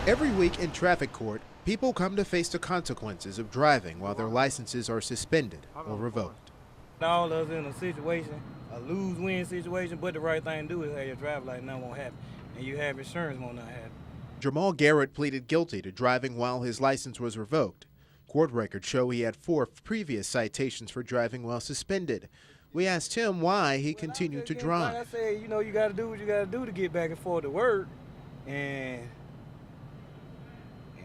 Every week in traffic court, people come to face the consequences of driving while their licenses are suspended or revoked. All of us in a situation, a lose-win situation, but the right thing to do is have your driver's license, nothing won't happen. And you have insurance, won't not happen. Jamal Garrett pleaded guilty to driving while his license was revoked. Court records show he had 4 previous citations for driving while suspended. We asked him why he continued to drive. Like I said, you know, you got to do what you got to do to get back and forth to work. And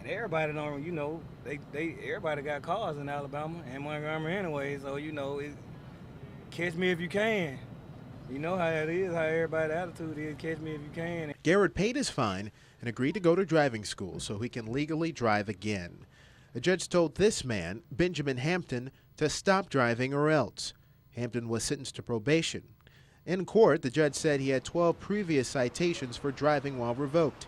everybody don't, you know, everybody got cars in Alabama and Montgomery anyway, so, you know, catch me if you can. You know how it is, how everybody's attitude is, catch me if you can. Garrett paid his fine and agreed to go to driving school so he can legally drive again. A judge told this man, Benjamin Hampton, to stop driving or else. Hampton was sentenced to probation. In court, the judge said he had 12 previous citations for driving while revoked.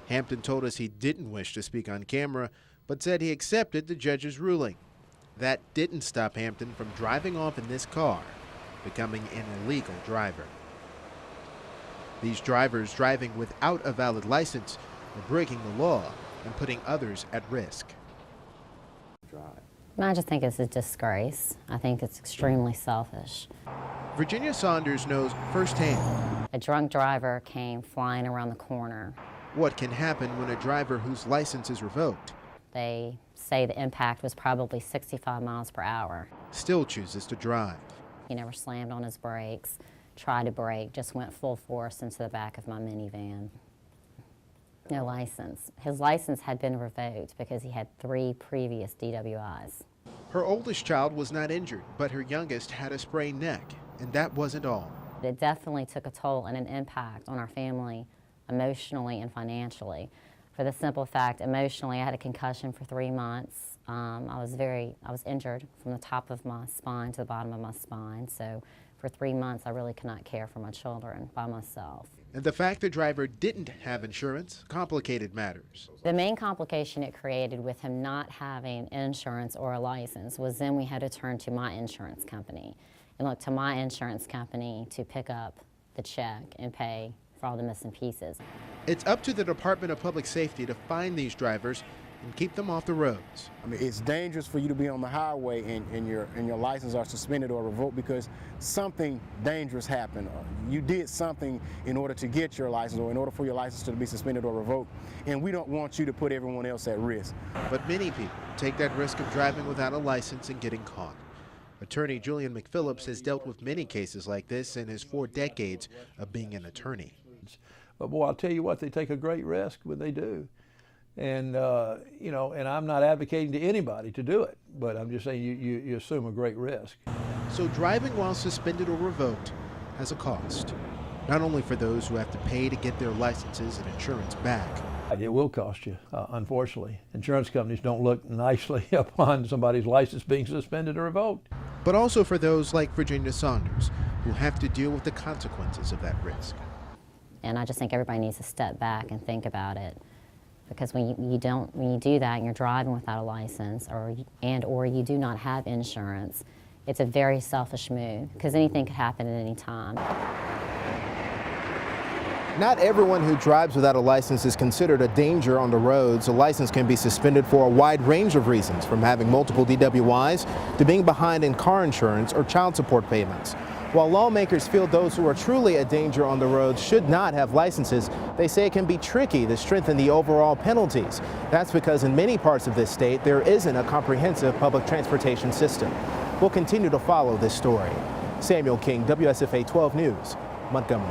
Hampton told us he didn't wish to speak on camera, but said he accepted the judge's ruling. That didn't stop Hampton from driving off in this car, becoming an illegal driver. These drivers driving without a valid license are breaking the law and putting others at risk. I just think it's a disgrace. I think it's extremely selfish. Virginia Saunders knows firsthand a drunk driver came flying around the corner. What can happen when a driver whose license is revoked They say the impact was probably 65 miles per hour. Still chooses to drive. He never slammed on his brakes, tried to brake, just went full force into the back of my minivan. No license. His license had been revoked because he had 3 previous DWIs. Her oldest child was not injured, but her youngest had a sprained neck, and that wasn't all. It definitely took a toll and an impact on our family emotionally and financially. For the simple fact, emotionally, I had a concussion for 3 months. I was injured from the top of my spine to the bottom of my spine, so for 3 months I really could not care for my children by myself. And the fact the driver didn't have insurance complicated matters. The main complication it created with him not having insurance or a license was then we had to turn to my insurance company and look to my insurance company to pick up the check and pay for all the missing pieces. It's up to the Department of Public Safety to find these drivers and keep them off the roads. I mean, it's dangerous for you to be on the highway and your license are suspended or revoked because something dangerous happened. You did something in order to get your license or in order for your license to be suspended or revoked, and we don't want you to put everyone else at risk. But many people take that risk of driving without a license and getting caught. Attorney Julian McPhillips has dealt with many cases like this in his 4 decades of being an attorney. But boy, I'll tell you what, they take a great risk when they do. And, you know, and I'm not advocating to anybody to do it, but I'm just saying you assume a great risk. So driving while suspended or revoked has a cost, not only for those who have to pay to get their licenses and insurance back. It will cost you, unfortunately. Insurance companies don't look nicely upon somebody's license being suspended or revoked. But also for those like Virginia Saunders who have to deal with the consequences of that risk. And I just think everybody needs to step back and think about it. Because when you do that and you're driving without a license or you do not have insurance, it's a very selfish move because anything could happen at any time. Not everyone who drives without a license is considered a danger on the roads. A license can be suspended for a wide range of reasons, from having multiple DWIs to being behind in car insurance or child support payments. While lawmakers feel those who are truly a danger on the roads should not have licenses, they say it can be tricky to strengthen the overall penalties. That's because in many parts of this state, there isn't a comprehensive public transportation system. We'll continue to follow this story. Samuel King, WSFA 12 News, Montgomery.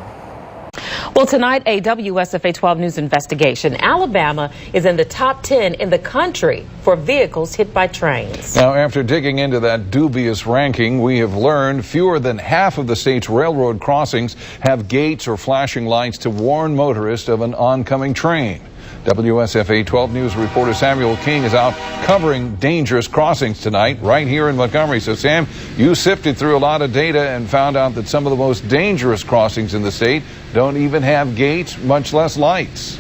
Well, tonight, a WSFA 12 News investigation. Alabama is in the top 10 in the country for vehicles hit by trains. Now, after digging into that dubious ranking, we have learned fewer than half of the state's railroad crossings have gates or flashing lights to warn motorists of an oncoming train. WSFA 12 News reporter Samuel King is out covering dangerous crossings tonight right here in Montgomery. So, Sam, you sifted through a lot of data and found out that some of the most dangerous crossings in the state don't even have gates, much less lights.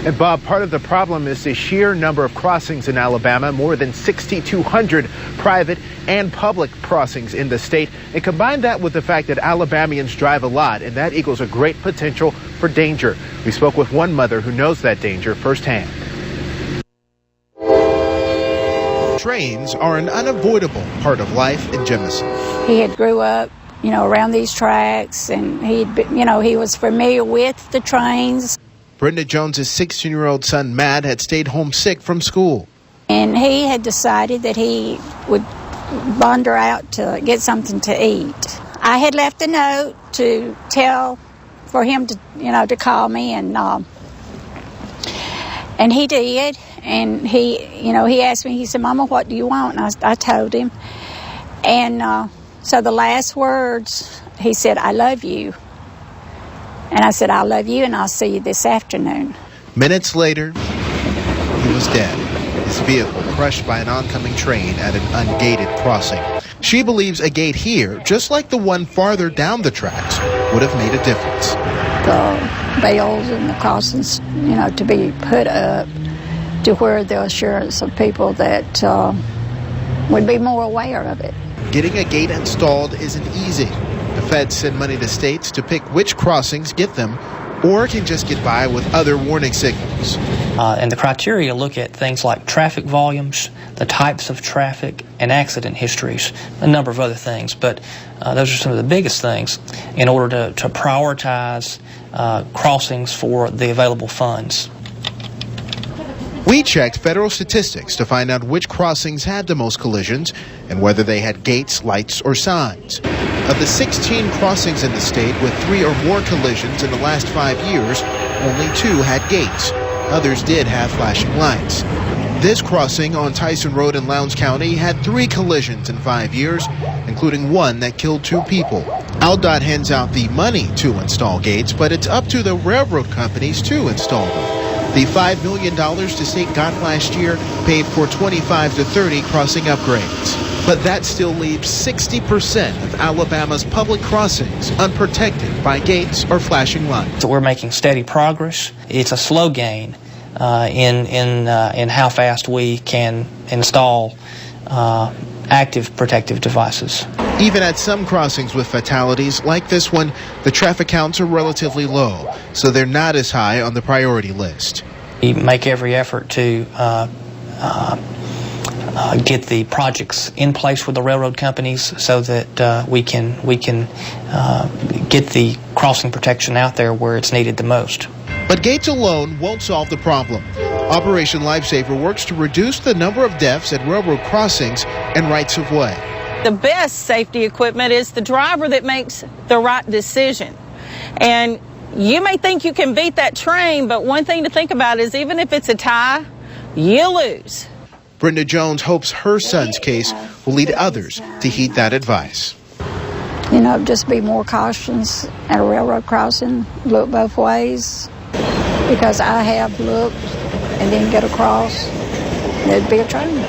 And Bob, part of the problem is the sheer number of crossings in Alabama, more than 6,200 private and public crossings in the state. And combine that with the fact that Alabamians drive a lot, and that equals a great potential for for danger. We spoke with one mother who knows that danger firsthand. Trains are an unavoidable part of life in Jemison. He had grew up, around these tracks, and he was familiar with the trains. Brenda Jones's 16-year-old son, Matt, had stayed home sick from school. And he had decided that he would wander out to get something to eat. I had left a note to tell for him to, to call me, and he did. And he asked me, he said, "Mama, what do you want?" And I told him. And so the last words, he said, "I love you." And I said, "I love you, and I'll see you this afternoon." Minutes later, he was dead. His vehicle crushed by an oncoming train at an ungated crossing. She believes a gate here, just like the one farther down the tracks, would have made a difference. The bales and the crossings, to be put up to where the assurance of people that would be more aware of it. Getting a gate installed isn't easy. The feds send money to states to pick which crossings get them, or can just get by with other warning signals. And the criteria look at things like traffic volumes, the types of traffic, and accident histories, a number of other things. But those are some of the biggest things in order to prioritize crossings for the available funds. We checked federal statistics to find out which crossings had the most collisions and whether they had gates, lights, or signs. Of the 16 crossings in the state with 3 or more collisions in the last 5 years, only 2 had gates. Others did have flashing lights. This crossing on Tyson Road in Lowndes County had 3 collisions in 5 years, including one that killed 2 people. AlDOT hands out the money to install gates, but it's up to the railroad companies to install them. The $5 million the state got last year paid for 25 to 30 crossing upgrades. But that still leaves 60% of Alabama's public crossings unprotected by gates or flashing lights. So we're making steady progress. It's a slow gain in how fast we can install active protective devices. Even at some crossings with fatalities, like this one, the traffic counts are relatively low, so they're not as high on the priority list. We make every effort to get the projects in place with the railroad companies so that we can get the crossing protection out there where it's needed the most. But gates alone won't solve the problem. Operation Lifesaver works to reduce the number of deaths at railroad crossings and rights of way. The best safety equipment is the driver that makes the right decision. And you may think you can beat that train, but one thing to think about is even if it's a tie, you lose. Brenda Jones hopes her son's case will lead others to heed that advice. Just be more cautious at a railroad crossing, look both ways, because I have looked and then get across, there'd be a train.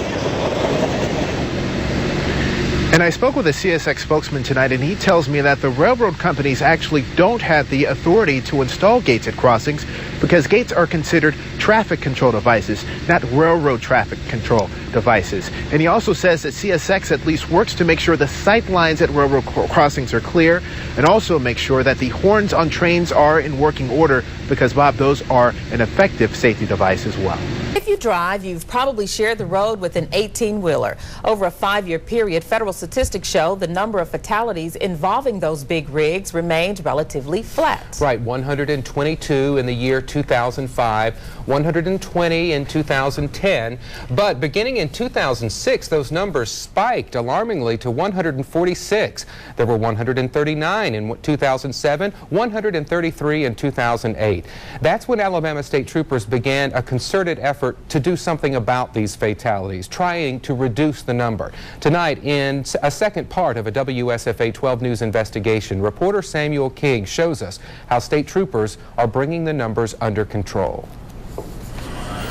And I spoke with a CSX spokesman tonight, and he tells me that the railroad companies actually don't have the authority to install gates at crossings because gates are considered traffic control devices, not railroad traffic control devices. And he also says that CSX at least works to make sure the sight lines at railroad crossings are clear and also make sure that the horns on trains are in working order because, Bob, those are an effective safety device as well. If you drive, you've probably shared the road with an 18-wheeler. Over a 5-year period, federal statistics show the number of fatalities involving those big rigs remained relatively flat. Right, 122 in the year 2005, 120 in 2010, but beginning in 2006, those numbers spiked alarmingly to 146. There were 139 in 2007, 133 in 2008. That's when Alabama state troopers began a concerted effort to do something about these fatalities, trying to reduce the number. Tonight, in a second part of a WSFA 12 News investigation, reporter Samuel King shows us how state troopers are bringing the numbers under control.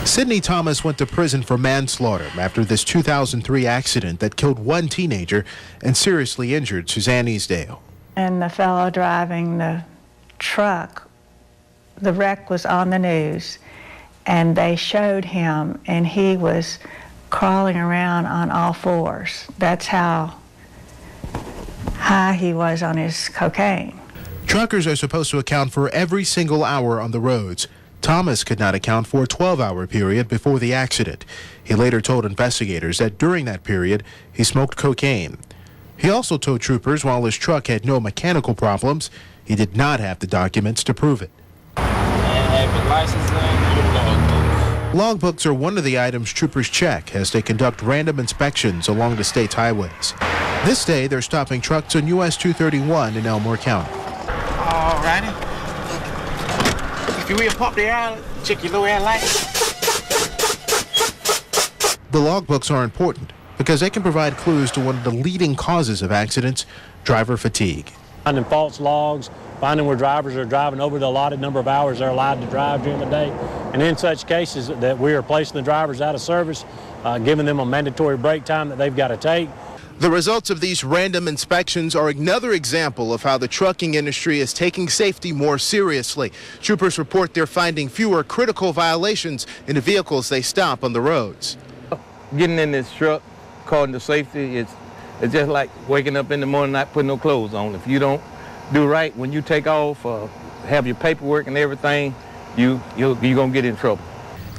Sidney Thomas went to prison for manslaughter after this 2003 accident that killed one teenager and seriously injured Suzanne Easdale. And the fellow driving the truck, the wreck was on the news, and they showed him, and he was crawling around on all fours. That's how high he was on his cocaine. Truckers are supposed to account for every single hour on the roads. Thomas could not account for a 12-hour period before the accident. He later told investigators that during that period, he smoked cocaine. He also told troopers while his truck had no mechanical problems, he did not have the documents to prove it. Logbooks are one of the items troopers check as they conduct random inspections along the state's highways. This day, they're stopping trucks on US 231 in Elmore County. All righty. If you will pop the air, check your low air light. The logbooks are important because they can provide clues to one of the leading causes of accidents, driver fatigue. Finding false logs, finding where drivers are driving over the allotted number of hours they're allowed to drive during the day. And in such cases that we are placing the drivers out of service, giving them a mandatory break time that they've got to take. The results of these random inspections are another example of how the trucking industry is taking safety more seriously. Troopers report they're finding fewer critical violations in the vehicles they stop on the roads. Getting in this truck, according to safety, it's just like waking up in the morning not putting no clothes on. If you don't do right when you take off, have your paperwork and everything, you're going to get in trouble.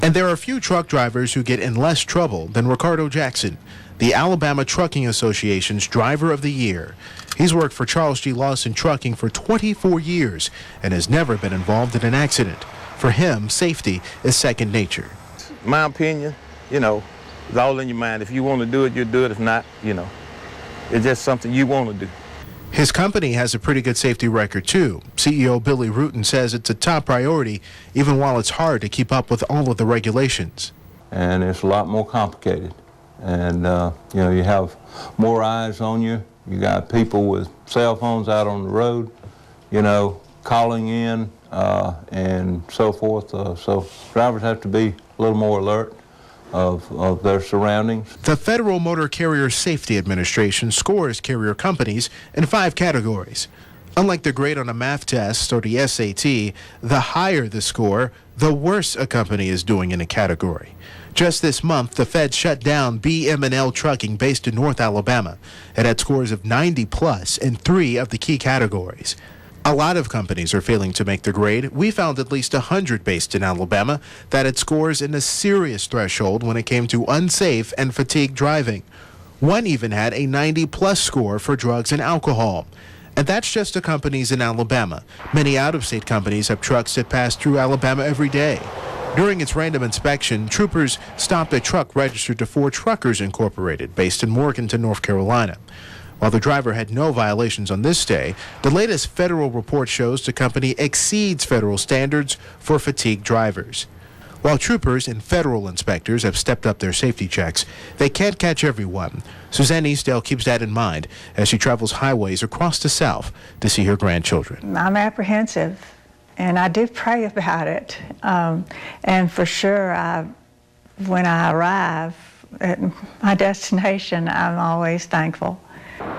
And there are few truck drivers who get in less trouble than Ricardo Jackson, the Alabama Trucking Association's Driver of the Year. He's worked for Charles G. Lawson Trucking for 24 years and has never been involved in an accident. For him, safety is second nature. My opinion, it's all in your mind. If you want to do it, you'll do it. If not, it's just something you want to do. His company has a pretty good safety record, too. CEO Billy Rutan says it's a top priority, even while it's hard to keep up with all of the regulations. And it's a lot more complicated. And, you have more eyes on you. You got people with cell phones out on the road, calling in and so forth. So drivers have to be a little more alert of their surroundings. The Federal Motor Carrier Safety Administration scores carrier companies in 5 categories. Unlike the grade on a math test or the SAT, the higher the score, the worse a company is doing in a category. Just this month, the Fed shut down BM&L Trucking based in North Alabama. It had scores of 90 plus in 3 of the key categories. A lot of companies are failing to make the grade. We found at least 100 based in Alabama that had scores in a serious threshold when it came to unsafe and fatigued driving. One even had a 90-plus score for drugs and alcohol. And that's just the companies in Alabama. Many out-of-state companies have trucks that pass through Alabama every day. During its random inspection, troopers stopped a truck registered to Ford Truckers Incorporated, based in Morganton, North Carolina. While the driver had no violations on this day, the latest federal report shows the company exceeds federal standards for fatigued drivers. While troopers and federal inspectors have stepped up their safety checks, they can't catch everyone. Suzanne Eastdale keeps that in mind as she travels highways across the South to see her grandchildren. I'm apprehensive, and I do pray about it. And for sure, when I arrive at my destination, I'm always thankful.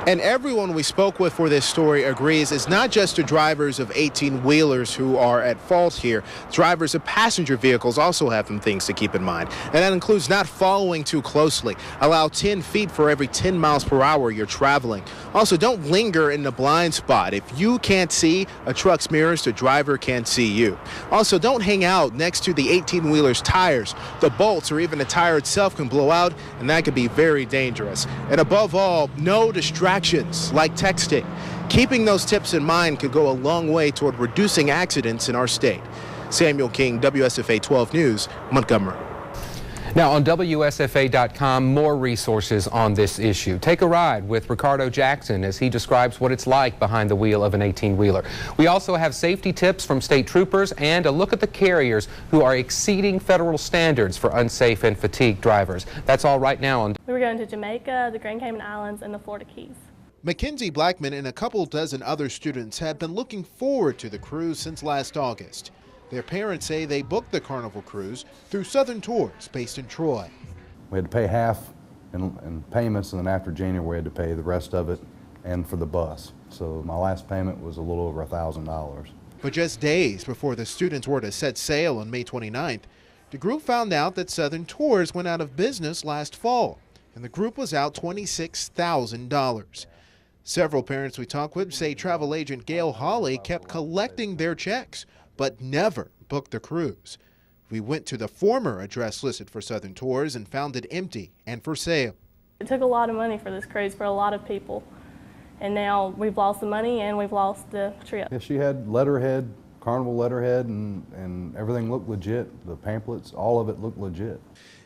And everyone we spoke with for this story agrees it's not just the drivers of 18-wheelers who are at fault here. Drivers of passenger vehicles also have some things to keep in mind. And that includes not following too closely. Allow 10 feet for every 10 miles per hour you're traveling. Also, don't linger in the blind spot. If you can't see a truck's mirrors, the driver can't see you. Also, don't hang out next to the 18-wheeler's tires. The bolts or even the tire itself can blow out, and that can be very dangerous. And above all, no distractions like texting. Keeping those tips in mind could go a long way toward reducing accidents in our state. Samuel King, WSFA 12 News, Montgomery. Now on WSFA.com, more resources on this issue. Take a ride with Ricardo Jackson as he describes what it's like behind the wheel of an 18-wheeler. We also have safety tips from state troopers and a look at the carriers who are exceeding federal standards for unsafe and fatigued drivers. That's all right now on. We were going to Jamaica, the Grand Cayman Islands, and the Florida Keys. Mackenzie Blackman and a couple dozen other students have been looking forward to the cruise since last August. Their parents say they booked the Carnival cruise through Southern Tours, based in Troy. We had to pay half in payments, and then after January we had to pay the rest of it and for the bus. So my last payment was a little over $1,000. But just days before the students were to set sail on May 29th, the group found out that Southern Tours went out of business last fall, and the group was out $26,000. Several parents we talked with say travel agent Gail Hawley kept collecting their checks, but never booked the cruise. We went to the former address listed for Southern Tours and found it empty and for sale. It took a lot of money for this cruise for a lot of people, and now we've lost the money and we've lost the trip. Yeah, she had letterhead, Carnival letterhead, and everything looked legit. The pamphlets, all of it looked legit.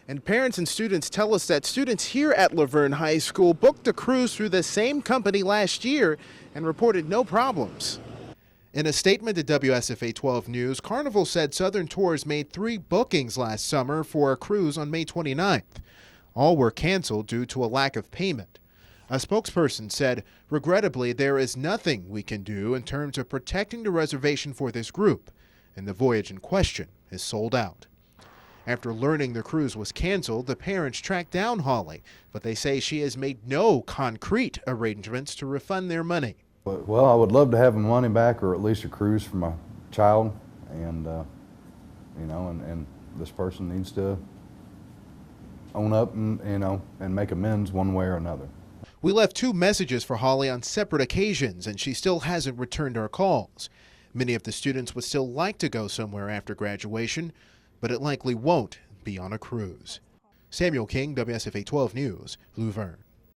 And parents and students tell us that students here at Laverne High School booked a cruise through the same company last year and reported no problems. In a statement to WSFA 12 News, Carnival said Southern Tours made 3 bookings last summer for a cruise on May 29th. All were canceled due to a lack of payment. A spokesperson said, regrettably, there is nothing we can do in terms of protecting the reservation for this group, and the voyage in question is sold out. After learning the cruise was canceled, the parents tracked down Hawley, but they say she has made no concrete arrangements to refund their money. Well, I would love to have the money back, or at least a cruise for my child, and you know, and this person needs to own up and, you know, and make amends one way or another. We left 2 messages for Hawley on separate occasions, and she still hasn't returned our calls. Many of the students would still like to go somewhere after graduation, but it likely won't be on a cruise. Samuel King, WSFA 12 News, Luverne.